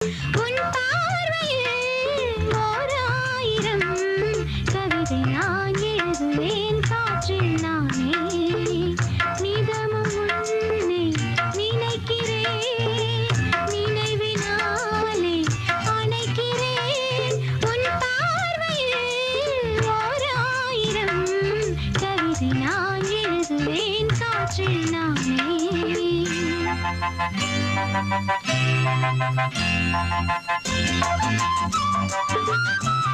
உன் பார்வையில் ஓர் ஆயிரம் கவிதை நான் எழுதுவேன் காற்றில் நானே நிதமும் உன்னை நினைக்கிறேன் நினைவினாலே அணைக்கிறேன் உன் பார்வையில் ஓர் ஆயிரம் கவிதை நான் எழுதுவேன் காற்றில் நானே Thank you.